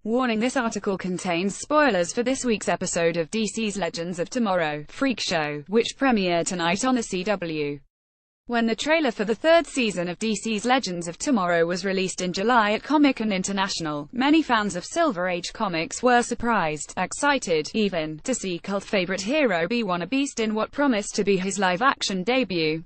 Warning: this article contains spoilers for this week's episode of DC's Legends of Tomorrow Freak Show, which premiered tonight on the CW. When the trailer for the third season of DC's Legends of Tomorrow was released in July at Comic-Con International, many fans of Silver Age comics were surprised, excited, even, to see cult favorite hero B-1a-Beast in what promised to be his live-action debut.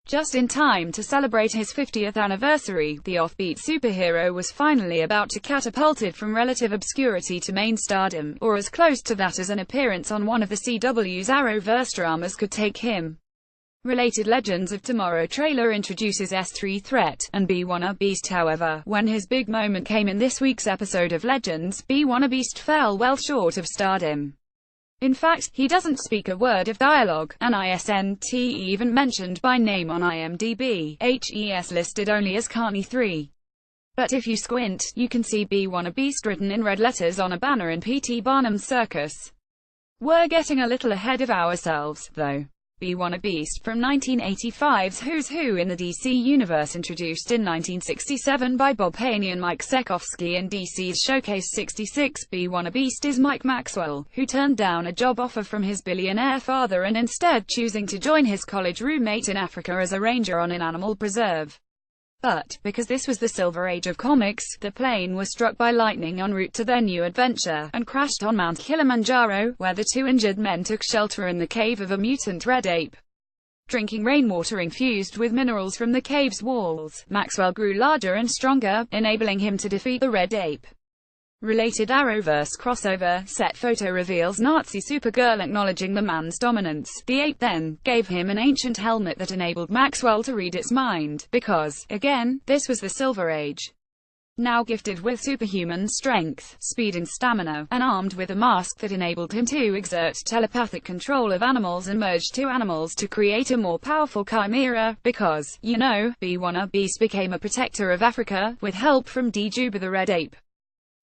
Just in time to celebrate his 50th anniversary, the offbeat superhero was finally about to catapulted from relative obscurity to main stardom, or as close to that as an appearance on one of the CW's Arrowverse dramas could take him. Related Legends of Tomorrow trailer introduces S3 Threat and B-1a-Beast. However, when his big moment came in this week's episode of Legends, B-1a-Beast fell well short of stardom. In fact, he doesn't speak a word of dialogue, and isn't even mentioned by name on IMDb. He's listed only as Carney 3. But if you squint, you can see B-1a-Beast written in red letters on a banner in P.T. Barnum's circus. We're getting a little ahead of ourselves, though. B-1a-Beast, from 1985's Who's Who in the DC Universe, introduced in 1967 by Bob Haney and Mike Sekowsky in DC's Showcase 66. B-1a-Beast is Mike Maxwell, who turned down a job offer from his billionaire father and instead choosing to join his college roommate in Africa as a ranger on an animal preserve. But, because this was the Silver Age of comics, the plane was struck by lightning en route to their new adventure, and crashed on Mount Kilimanjaro, where the two injured men took shelter in the cave of a mutant red ape. Drinking rainwater infused with minerals from the cave's walls, Maxwell grew larger and stronger, enabling him to defeat the red ape. Related Arrowverse crossover, set photo reveals Nazi Supergirl acknowledging the man's dominance. The ape then gave him an ancient helmet that enabled Maxwell to read its mind, because, again, this was the Silver Age. Now gifted with superhuman strength, speed and stamina, and armed with a mask that enabled him to exert telepathic control of animals and merge two animals to create a more powerful chimera, because, you know, B-1a-Beast became a protector of Africa, with help from D-Juba the red ape.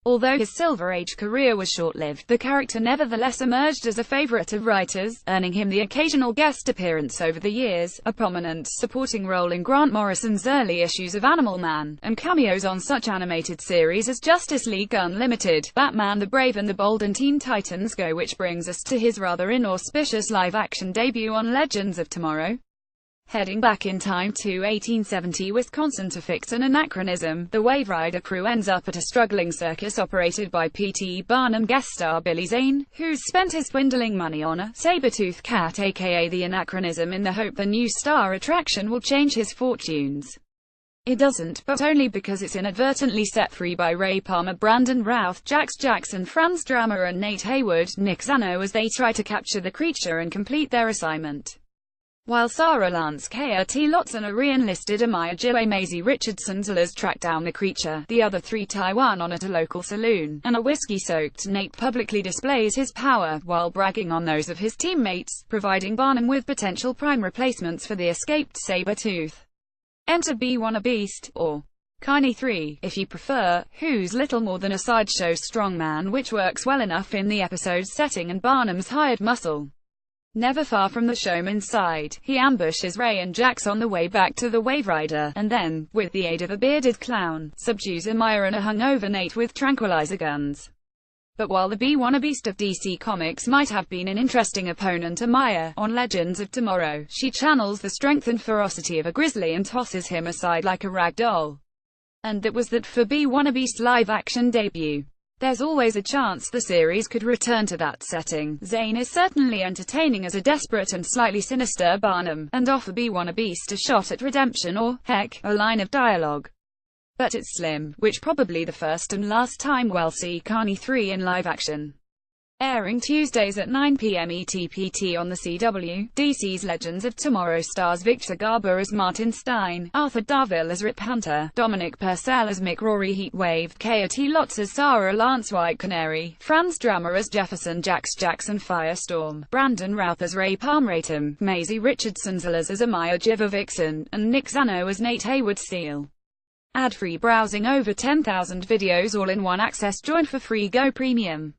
Although his Silver Age career was short-lived, the character nevertheless emerged as a favorite of writers, earning him the occasional guest appearance over the years, a prominent supporting role in Grant Morrison's early issues of Animal Man, and cameos on such animated series as Justice League Unlimited, Batman the Brave and the Bold, and Teen Titans Go, which brings us to his rather inauspicious live-action debut on Legends of Tomorrow. Heading back in time to 1870 Wisconsin to fix an anachronism, the Wave Rider crew ends up at a struggling circus operated by P.T. Barnum guest star Billy Zane, who's spent his dwindling money on a saber-toothed cat, aka the anachronism, in the hope the new star attraction will change his fortunes. It doesn't, but only because it's inadvertently set free by Ray Palmer, Brandon Routh, Jax Jackson, Franz Drama and Nate Haywood, Nick Zano, as they try to capture the creature and complete their assignment. While Sarah Lance, K.R.T. Lotz and a re-enlisted Amaya Gille Maisie Richardson Zellers track down the creature, the other three Taiwan on at a local saloon, and a whiskey-soaked Nate publicly displays his power, while bragging on those of his teammates, providing Barnum with potential prime replacements for the escaped Sabretooth. Enter B-1a-Beast, or Carney 3, if you prefer, who's little more than a sideshow strongman which works well enough in the episode's setting and Barnum's hired muscle. Never far from the showman's side, he ambushes Ray and Jax on the way back to the Wave Rider, and then, with the aid of a bearded clown, subdues Amaya and a hungover Nate with tranquilizer guns. But while the B-1a-Beast of DC Comics might have been an interesting opponent, Amaya, on Legends of Tomorrow, she channels the strength and ferocity of a grizzly and tosses him aside like a rag doll. And that was that for B-1a-Beast's live-action debut. There's always a chance the series could return to that setting. Zane is certainly entertaining as a desperate and slightly sinister Barnum, and offer B-1a-Beast a shot at redemption or, heck, a line of dialogue. But it's slim, which probably the first and last time we'll see Carney 3 in live action. Airing Tuesdays at 9 p.m. ET/PT on the CW, DC's Legends of Tomorrow stars Victor Garber as Martin Stein, Arthur Darvill as Rip Hunter, Dominic Purcell as Mick Rory Heatwave, K.R.T. Lotz as Sarah Lance White Canary, Franz Drama as Jefferson Jax Jackson Firestorm, Brandon Routh as Ray Palmratum, Maisie Richardson Zellers as Amaya Jiva Vixen, and Nick Zano as Nate Haywood Steel. Ad-free browsing, over 10,000 videos all in one access, join for free, Go Premium.